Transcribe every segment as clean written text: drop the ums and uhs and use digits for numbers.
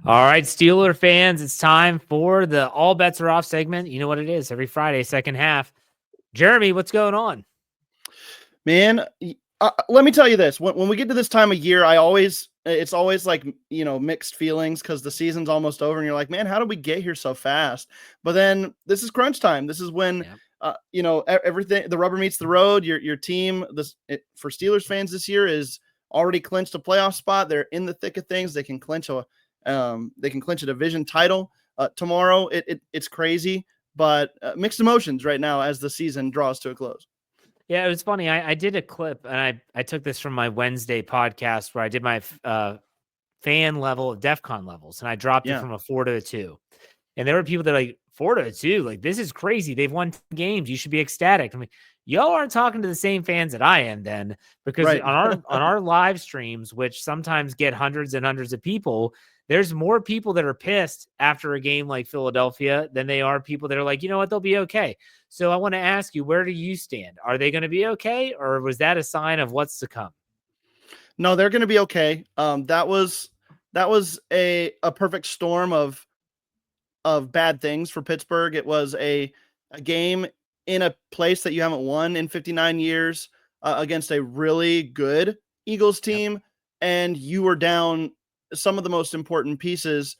All right, Steeler fans, it's time for the All Bets Are Off segment. You know what it is, every Friday, second half. Jeremy, what's going on? Man, let me tell you this. When we get to this time of year, it's always like, mixed feelings because the season's almost over and you're like, man, how did we get here so fast? But then this is crunch time. This is when, everything, the rubber meets the road. Your team, for Steelers fans this year is already clinched a playoff spot. They're in the thick of things. They can clinch a division title tomorrow. It's crazy, but mixed emotions right now as the season draws to a close. Yeah, it was funny. I did a clip, and I took this from my Wednesday podcast where I did my fan level, DEFCON levels, and I dropped it from a 4 to a 2. And there were people that are like, 4 to a 2, like, this is crazy. They've won 10 games. You should be ecstatic. I mean, y'all aren't talking to the same fans that I am then, because on our live streams, which sometimes get hundreds and hundreds of people, there's more people that are pissed after a game like Philadelphia than they are people that are like, you know what, they'll be okay. So I want to ask you, where do you stand? Are they going to be okay? Or was that a sign of what's to come? No, they're going to be okay. That was a perfect storm of bad things for Pittsburgh. It was a game in a place that you haven't won in 59 years against a really good Eagles team. And you were down some of the most important pieces,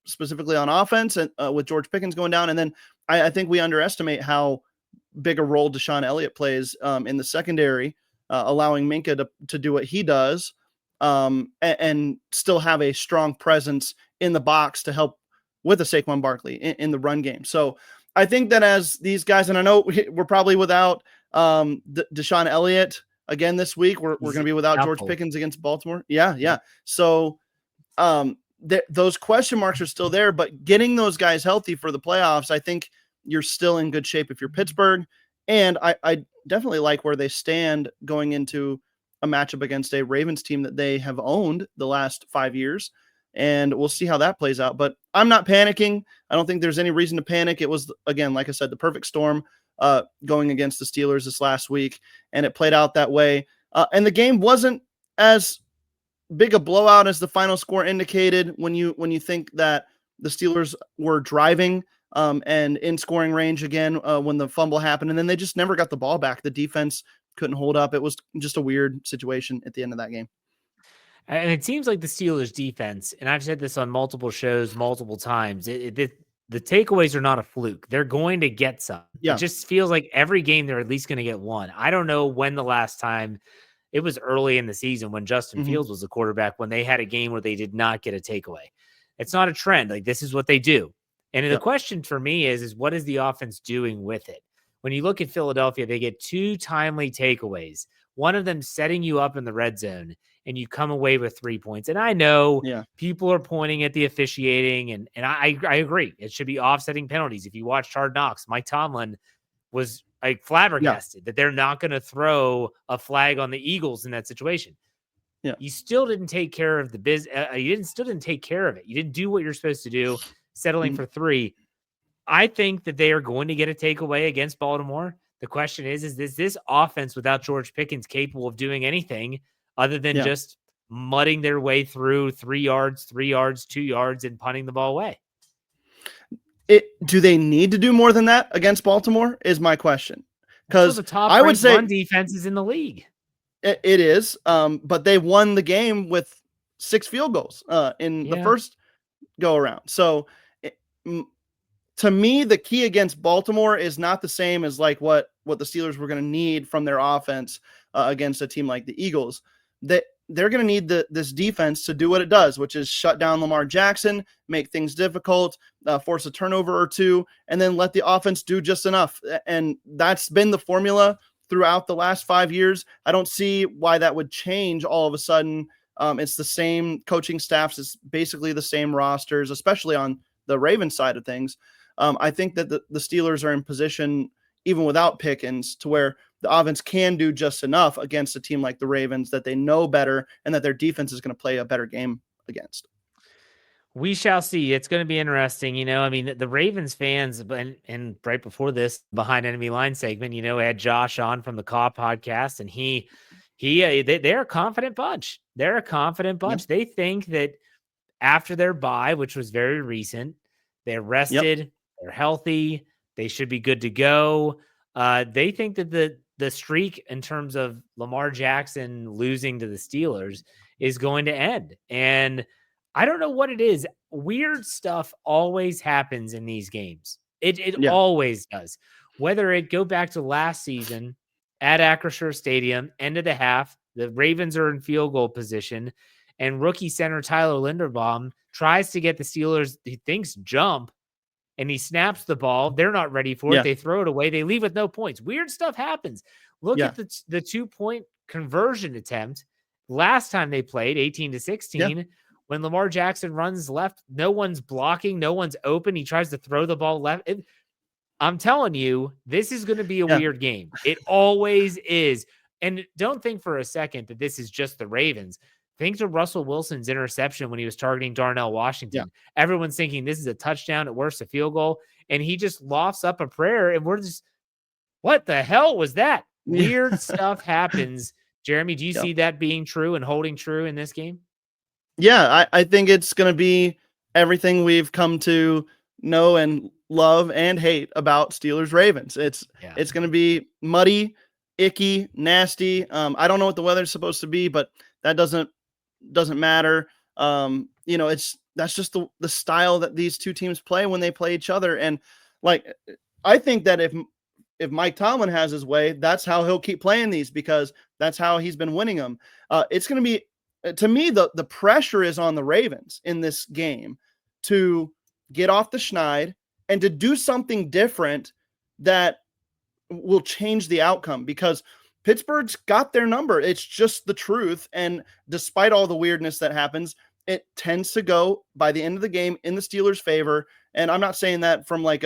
specifically on offense, and with George Pickens going down. And then I think we underestimate how big a role Deshaun Elliott plays in the secondary, allowing Minka to do what he does and still have a strong presence in the box to help with a Saquon Barkley in the run game. So I think that as these guys, and I know we're probably without Deshaun Elliott again this week, we're going to be without George Pickens against Baltimore. Yeah. So those question marks are still there, but getting those guys healthy for the playoffs, I think you're still in good shape if you're Pittsburgh. And I definitely like where they stand going into a matchup against a Ravens team that they have owned the last 5 years. And we'll see how that plays out. But I'm not panicking. I don't think there's any reason to panic. It was, again, like I said, the perfect storm going against the Steelers this last week, and it played out that way. And the game wasn't as big a blowout as the final score indicated when you think that the Steelers were driving and in scoring range again when the fumble happened, and then they just never got the ball back. The defense couldn't hold up. It was just a weird situation at the end of that game. And it seems like the Steelers defense, and I've said this on multiple shows multiple times, the takeaways are not a fluke. They're going to get some. Yeah. It just feels like every game they're at least going to get one. I don't know when the last time, it was early in the season when Justin Fields was the quarterback, when they had a game where they did not get a takeaway. It's not a trend. Like, this is what they do. And the question for me is what is the offense doing with it? When you look at Philadelphia, they get 2 timely takeaways, one of them setting you up in the red zone, and you come away with 3 points. And I know people are pointing at the officiating, and I agree. It should be offsetting penalties. If you watched Hard Knocks, Mike Tomlin was like flabbergasted that they're not going to throw a flag on the Eagles in that situation. Yeah. You still didn't take care of the still didn't take care of it. You didn't do what you're supposed to do, settling for 3. I think that they are going to get a takeaway against Baltimore. The question is this offense without George Pickens capable of doing anything other than just mudding their way through 3 yards, 2 yards, and punting the ball away? Do they need to do more than that against Baltimore is my question. Because I would say run defense is in the league. It is, but they won the game with 6 field goals in the first go around. So to me, the key against Baltimore is not the same as like what the Steelers were going to need from their offense against a team like the Eagles. They're going to need this defense to do what it does, which is shut down Lamar Jackson, make things difficult, force a turnover or 2, and then let the offense do just enough. And that's been the formula throughout the last 5 years. I don't see why that would change all of a sudden. It's the same coaching staffs. It's basically the same rosters, especially on the Ravens side of things. I think that the Steelers are in position, even without Pickens, to where the offense can do just enough against a team like the Ravens that they know better and that their defense is going to play a better game against. We shall see. It's going to be interesting. I mean, the Ravens fans, and right before this Behind Enemy Line segment, had Josh on from the Caw podcast, and they're a confident bunch. They're a confident bunch. They think that after their bye, which was very recent. They're rested, they're healthy, they should be good to go. They think that the streak in terms of Lamar Jackson losing to the Steelers is going to end. And I don't know what it is. Weird stuff always happens in these games. It Yeah. always does. Whether it go back to last season at Acrisure Stadium, end of the half, the Ravens are in field goal position, and rookie center Tyler Linderbaum tries to get the Steelers, he thinks jump, and he snaps the ball. They're not ready for it. They throw it away. They leave with no points. Weird stuff happens. Look at the 2-point conversion attempt last time they played, 18-16. When Lamar Jackson runs left, no one's blocking, no one's open. He tries to throw the ball left. I'm telling you, this is going to be a weird game. It always is. And don't think for a second that this is just the Ravens. Think to Russell Wilson's interception when he was targeting Darnell Washington. Everyone's thinking this is a touchdown, at worst a field goal, and he just lofts up a prayer, and we're just, what the hell was that? Weird stuff happens. Jeremy, do you see that being true and holding true in this game? Yeah, I think it's going to be everything we've come to know and love and hate about Steelers Ravens. It's going to be muddy, icky, nasty. I don't know what the weather's supposed to be, but that doesn't matter. That's just the style that these two teams play when they play each other. And like, I think that if Mike Tomlin has his way, that's how he'll keep playing these, because that's how he's been winning them. It's going to be, to me, the pressure is on the Ravens in this game to get off the schneid and to do something different that will change the outcome, because Pittsburgh's got their number. It's just the truth. And despite all the weirdness that happens, it tends to go by the end of the game in the Steelers' favor. And I'm not saying that from like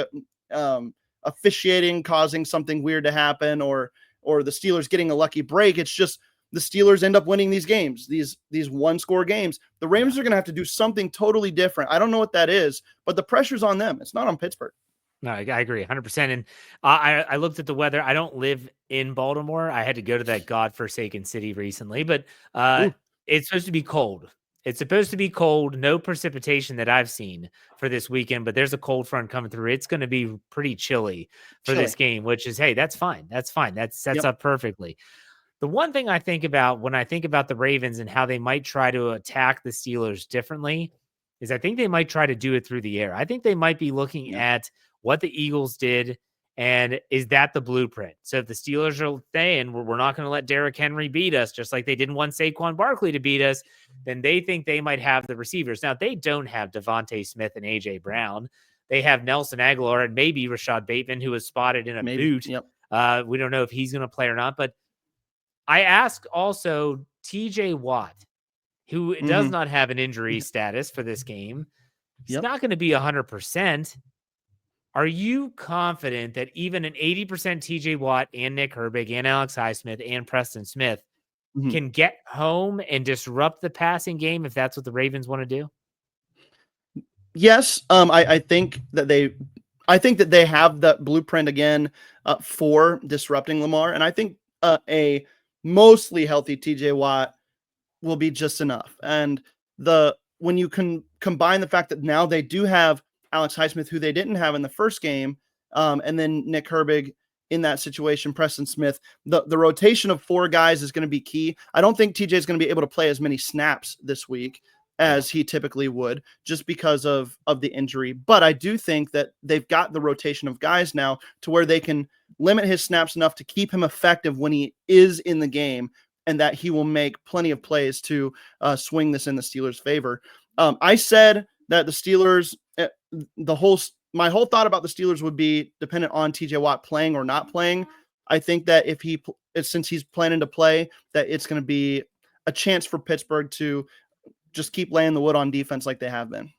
officiating causing something weird to happen or the Steelers getting a lucky break. It's just the Steelers end up winning these games, these one-score games. The Ravens are going to have to do something totally different. I don't know what that is, but the pressure's on them. It's not on Pittsburgh. No, I agree 100%. And I looked at the weather. I don't live in Baltimore. I had to go to that godforsaken city recently, but it's supposed to be cold. It's supposed to be cold. No precipitation that I've seen for this weekend, but there's a cold front coming through. It's going to be pretty chilly for this game, which is, hey, that's fine. That's fine. That sets up perfectly. The one thing I think about when I think about the Ravens and how they might try to attack the Steelers differently is I think they might try to do it through the air. I think they might be looking at what the Eagles did, and is that the blueprint? So if the Steelers are saying we're not going to let Derrick Henry beat us, just like they didn't want Saquon Barkley to beat us, then they think they might have the receivers. Now, they don't have Devontae Smith and A.J. Brown. They have Nelson Aguilar and maybe Rashad Bateman, who was spotted in a boot. We don't know if he's going to play or not, but I ask also TJ Watt, who does not have an injury status for this game. He's not going to be 100%. Are you confident that even an 80% TJ Watt and Nick Herbig and Alex Highsmith and Preston Smith can get home and disrupt the passing game if that's what the Ravens want to do? Yes. I think that they have that blueprint again for disrupting Lamar. And I think a mostly healthy TJ Watt will be just enough. And when you can combine the fact that now they do have Alex Highsmith, who they didn't have in the first game, and then Nick Herbig in that situation, Preston Smith, the rotation of four guys is going to be key. I don't think TJ is going to be able to play as many snaps this week as he typically would, just because of the injury. But I do think that they've got the rotation of guys now to where they can limit his snaps enough to keep him effective when he is in the game, and that he will make plenty of plays to swing this in the Steelers' favor. I said that the Steelers, my whole thought about the Steelers would be dependent on TJ Watt playing or not playing. I think that since he's planning to play, that it's going to be a chance for Pittsburgh to just keep laying the wood on defense like they have been.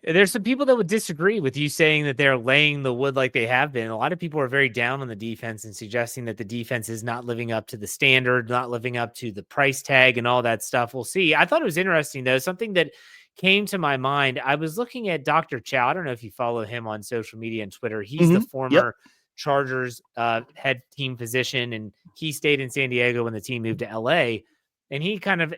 There's some people that would disagree with you saying that they're laying the wood like they have been. A lot of people are very down on the defense and suggesting that the defense is not living up to the standard, not living up to the price tag and all that stuff. We'll see. I thought it was interesting, though, something that came to my mind. I was looking at Dr. Chow. I don't know if you follow him on social media and Twitter. He's the former Chargers head team physician, and he stayed in San Diego when the team moved to LA. And he kind of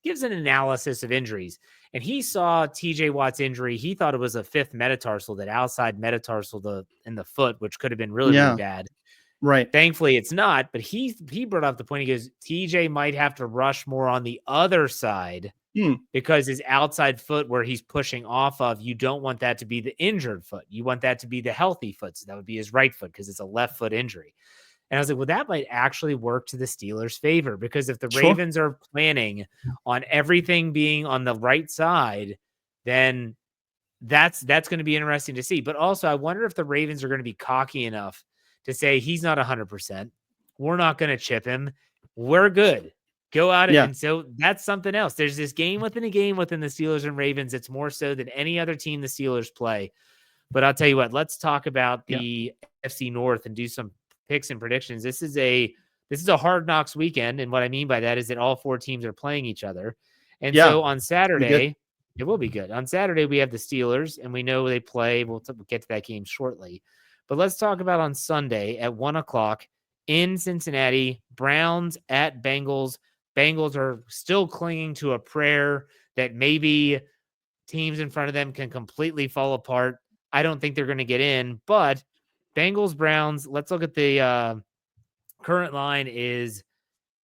gives an analysis of injuries. And he saw TJ Watt's injury. He thought it was a fifth metatarsal, that outside metatarsal in the foot, which could have been really, really bad. Right. Thankfully, it's not. But he brought up the point. He goes, TJ might have to rush more on the other side because his outside foot, where he's pushing off of, you don't want that to be the injured foot. You want that to be the healthy foot. So that would be his right foot, because it's a left foot injury. And I was like, well, that might actually work to the Steelers' favor, because if the Ravens are planning on everything being on the right side, then that's going to be interesting to see. But also, I wonder if the Ravens are going to be cocky enough to say, he's not 100%. We're not going to chip him. We're good. Go out. And so that's something else. There's this game within a game within the Steelers and Ravens. It's more so than any other team the Steelers play. But I'll tell you what, let's talk about the AFC North and do some picks and predictions. This is a hard knocks weekend. And what I mean by that is that all four teams are playing each other. And so on Saturday, it will be good. On Saturday, we have the Steelers, and we know they play. We'll get to that game shortly. But let's talk about on Sunday at 1:00 in Cincinnati, Browns at Bengals. Bengals are still clinging to a prayer that maybe teams in front of them can completely fall apart. I don't think they're going to get in, but Bengals, Browns, let's look at the current line is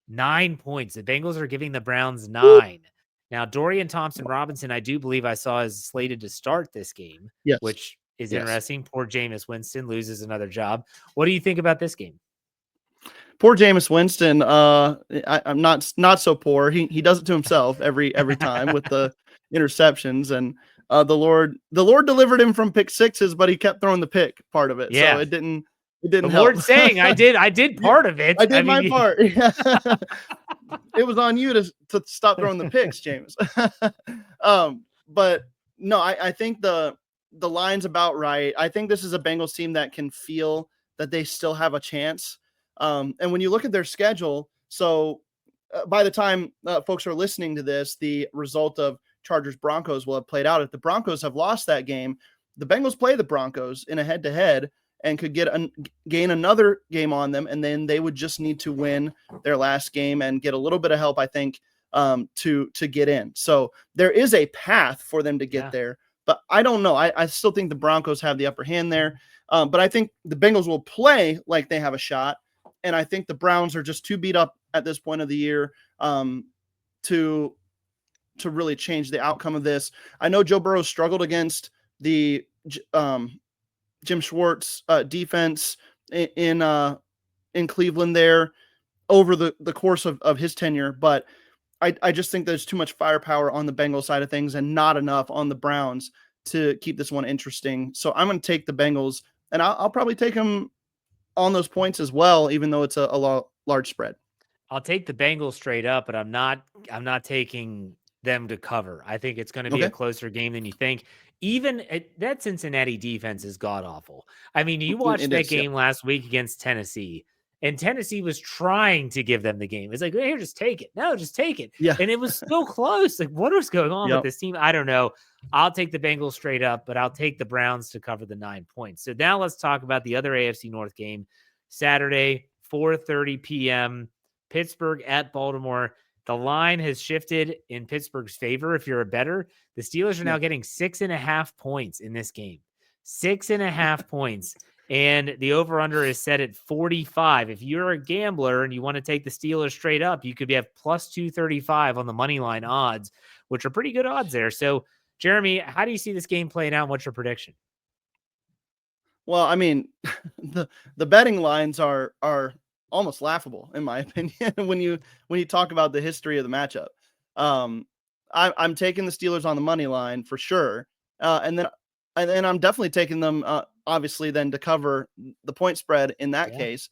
9 points. The Bengals are giving the Browns 9. Now, Dorian Thompson-Robinson, I do believe I saw, is slated to start this game, which is interesting. Poor Jameis Winston loses another job. What do you think about this game? Poor Jameis Winston. I'm not so poor. He does it to himself every time with the interceptions, and the Lord delivered him from pick sixes, but he kept throwing the pick part of it. Yeah. So it didn't the help. Lord saying, I did part of it. I did my part. It was on you to stop throwing the picks, James. But no, I think the line's about right. I think this is a Bengals team that can feel that they still have a chance. And when you look at their schedule, so by the time folks are listening to this, the result of Chargers Broncos will have played out. If the Broncos have lost that game, the Bengals play the Broncos in a head-to-head and could gain another game on them, and then they would just need to win their last game and get a little bit of help, I think, to get in. So there is a path for them to get there, but I don't know. I still think the Broncos have the upper hand there, but I think the Bengals will play like they have a shot, and I think the Browns are just too beat up at this point of the year to really change the outcome of this. I know Joe Burrow struggled against the Jim Schwartz defense in Cleveland there over the course of his tenure, but I just think there's too much firepower on the Bengals side of things and not enough on the Browns to keep this one interesting. So I'm going to take the Bengals, and I'll probably take them on those points as well, even though it's a large spread. I'll take the Bengals straight up, but I'm not taking them to cover. I think it's going to be a closer game than you think. Even that Cincinnati defense is god awful. I mean, you watched that game last week against Tennessee, and Tennessee was trying to give them the game. It's like, hey, here, just take it. No, just take it. Yeah. And it was still close. Like, what was going on with this team? I don't know. I'll take the Bengals straight up, but I'll take the Browns to cover the 9 points. So now let's talk about the other AFC North game. Saturday, 4:30 p.m., Pittsburgh at Baltimore. The line has shifted in Pittsburgh's favor. If you're a bettor, the Steelers are now getting 6.5 points in this game. 6.5 points. And the over-under is set at 45. If you're a gambler and you want to take the Steelers straight up, you could have plus 235 on the money line odds, which are pretty good odds there. So, Jeremy, how do you see this game playing out? What's your prediction? Well, I mean, the betting lines are almost laughable, in my opinion, when you talk about the history of the matchup. I'm taking the Steelers on the money line for sure, and then I'm definitely taking them, obviously, then to cover the point spread in that case.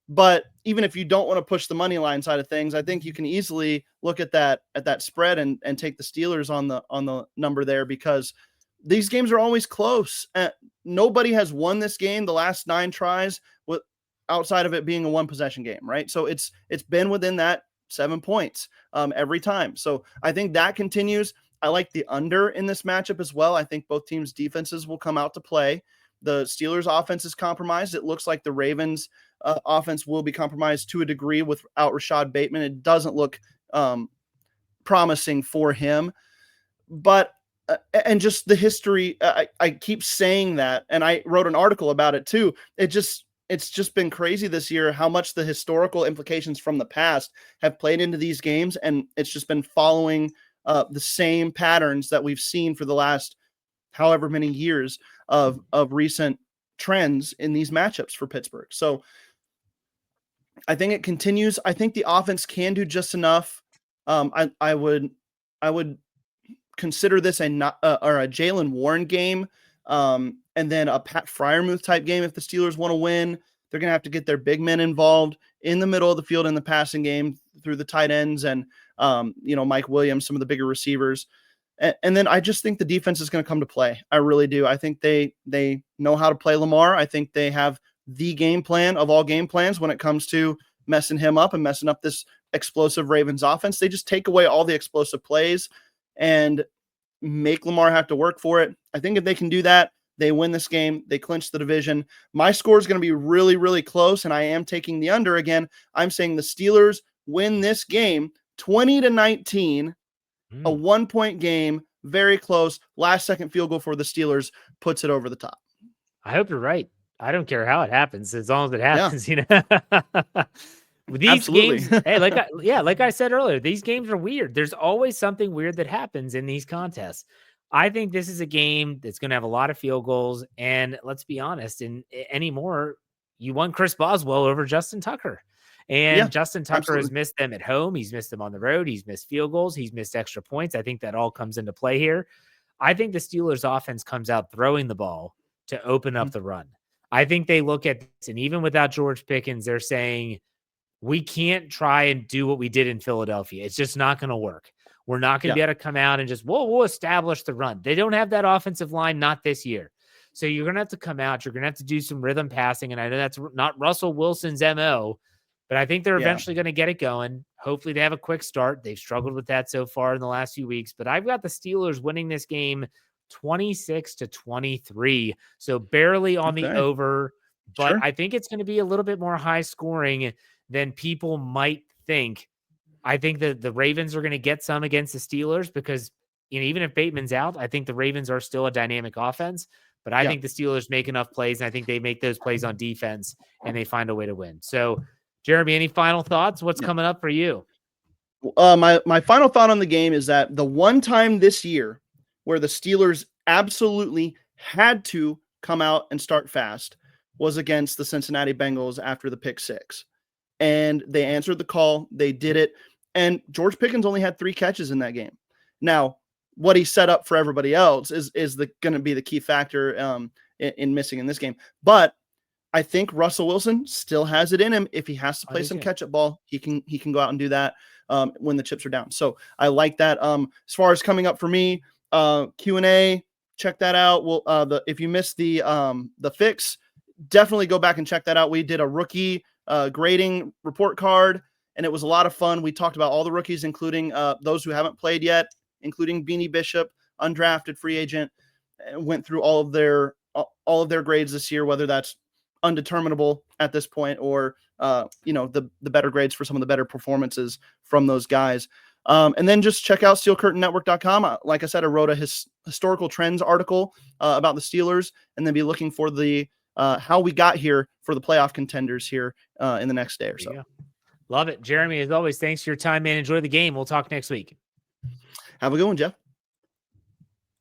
But even if you don't want to push the money line side of things, I think you can easily look at that spread and take the Steelers on the number there, because these games are always close. Nobody has won this game the last 9 tries outside of it being a 1-possession game, right? So it's been within that 7 points every time. So I think that continues. I like the under in this matchup as well. I think both teams' defenses will come out to play. The Steelers' offense is compromised. It looks like the Ravens' offense will be compromised to a degree without Rashad Bateman. It doesn't look promising for him. But and just the history, I keep saying that, and I wrote an article about it too. It's just been crazy this year how much the historical implications from the past have played into these games, and it's just been following the same patterns that we've seen for the last however many years of recent trends in these matchups for Pittsburgh. So I think it continues. I think the offense can do just enough. I would consider this a Jaylen Warren game, and then a Pat Freiermuth type game. If the Steelers want to win, they're going to have to get their big men involved in the middle of the field in the passing game through the tight ends and Mike Williams, some of the bigger receivers. And then I just think the defense is going to come to play. I really do. I think they know how to play Lamar. I think they have the game plan of all game plans when it comes to messing him up and messing up this explosive Ravens offense. They just take away all the explosive plays and make Lamar have to work for it. I think if they can do that, they win this game. They clinch the division. My score is going to be really, really close, and I am taking the under again. I'm saying the Steelers win this game 20-19, a 1-point game, very close. Last second field goal for the Steelers puts it over the top. I hope you're right. I don't care how it happens, as long as it happens, Yeah. These Absolutely. games, hey, like I said earlier, these games are weird. There's always something weird that happens in these contests. I think this is a game that's going to have a lot of field goals. And let's be honest, anymore, you want Chris Boswell over Justin Tucker. And Justin Tucker has missed them at home. He's missed them on the road. He's missed field goals. He's missed extra points. I think that all comes into play here. I think the Steelers offense comes out throwing the ball to open up the run. I think they look at this, and even without George Pickens, they're saying, we can't try and do what we did in Philadelphia. It's just not going to work. We're not going to be able to come out and just, we'll establish the run. They don't have that offensive line, not this year. So you're going to have to come out. You're going to have to do some rhythm passing. And I know that's not Russell Wilson's MO, but I think they're eventually going to get it going. Hopefully they have a quick start. They've struggled with that so far in the last few weeks, but I've got the Steelers winning this game 26-23. So barely on the over, but I think it's going to be a little bit more high scoring than people might think. I think that the Ravens are going to get some against the Steelers because, even if Bateman's out, I think the Ravens are still a dynamic offense, but I think the Steelers make enough plays, and I think they make those plays on defense and they find a way to win. So Jeremy, any final thoughts? What's coming up for you? My final thought on the game is that the one time this year where the Steelers absolutely had to come out and start fast was against the Cincinnati Bengals after the pick six. And they answered the call. They did it. And George Pickens only had 3 catches in that game. Now, what he set up for everybody else is going to be the key factor in missing in this game. But I think Russell Wilson still has it in him. If he has to play some catch-up ball, he can go out and do that when the chips are down. So I like that. As far as coming up for me, Q&A, check that out. If you missed the fix, definitely go back and check that out. We did a rookie grading report card, and it was a lot of fun. We talked about all the rookies, including those who haven't played yet, including Beanie Bishop, undrafted free agent, and went through all of their grades this year, whether that's undeterminable at this point or the better grades for some of the better performances from those guys. And then just check out steelcurtainnetwork.com. Like I said, I wrote a historical trends article about the Steelers, and then be looking for the how we got here for the playoff contenders here in the next day or so. Love it. Jeremy, as always, thanks for your time, man. Enjoy the game. We'll talk next week. Have a good one, Jeff.